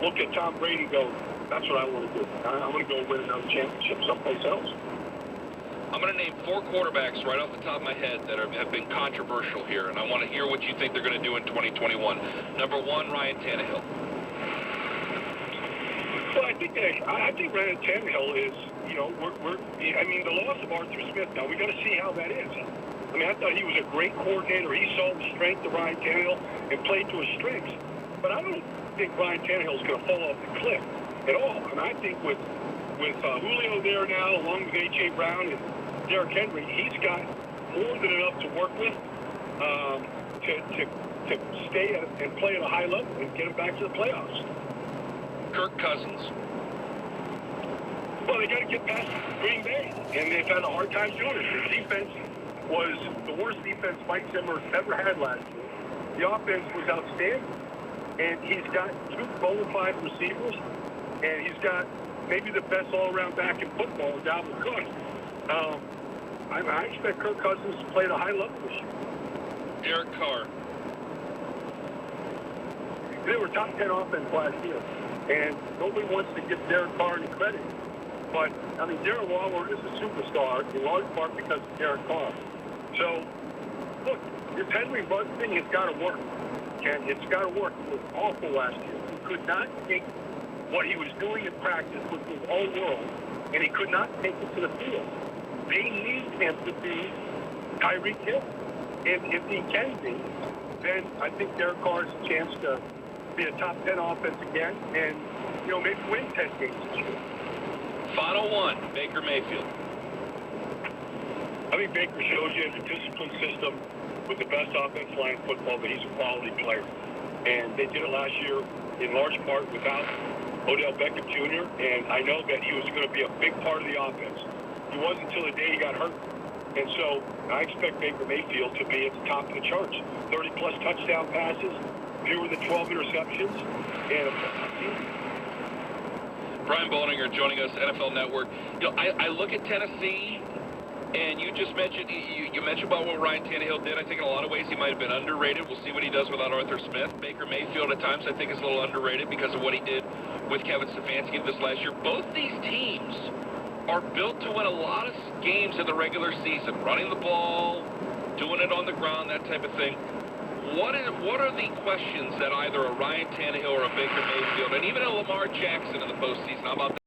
look at Tom Brady and go, that's what I want to do. I'm going to go win another championship someplace else. I'm going to name 4 quarterbacks right off the top of my head that have been controversial here, and I want to hear what you think they're going to do in 2021. Number 1, Ryan Tannehill. Well, I think Ryan Tannehill is, I mean, the loss of Arthur Smith, now we got to see how that is. I mean, I thought he was a great coordinator. He saw the strength of Ryan Tannehill and played to his strengths. But I don't think Ryan Tannehill is going to fall off the cliff at all. And I think with Julio there now, along with A.J. Brown and Derrick Henry, he's got more than enough to work with to stay and play at a high level and get him back to the playoffs. Kirk Cousins. Well, they got to get past Green Bay, and they've had a hard time doing it. The defense was the worst defense Mike Zimmer ever had last year. The offense was outstanding, and he's got 2 bona fide receivers, and he's got maybe the best all-around back in football, Dalvin Cook. I expect Kirk Cousins to play at a high level this year. Derek Carr. They were top 10 offense last year, and nobody wants to give Derek Carr any credit. But, I mean, Darren Waller is a superstar in large part because of Derek Carr. So, look, this Henry Ruggs thing has got to work. And it's got to work. It was awful last year. He could not take what he was doing in practice with his own world, and he could not take it to the field. They need him to be Tyreek Hill. And if he can be, then I think Derek Carr has a chance to be a top 10 offense again and, maybe win 10 games this year. Final one, Baker Mayfield. I think Baker shows you the disciplined system with the best offensive line in football, but he's a quality player. And they did it last year in large part without Odell Beckham Jr., and I know that he was going to be a big part of the offense. He wasn't until the day he got hurt. And so I expect Baker Mayfield to be at the top of the charts. 30-plus touchdown passes, fewer than 12 interceptions, and a Brian Bollinger joining us, NFL Network. I look at Tennessee, and you just mentioned you mentioned about what Ryan Tannehill did. I think in a lot of ways he might have been underrated. We'll see what he does without Arthur Smith. Baker Mayfield at times I think is a little underrated because of what he did with Kevin Stefanski this last year. Both these teams are built to win a lot of games in the regular season, running the ball, doing it on the ground, that type of thing. What are the questions that either a Ryan Tannehill or a Baker Mayfield and even a Lamar Jackson in the postseason, how about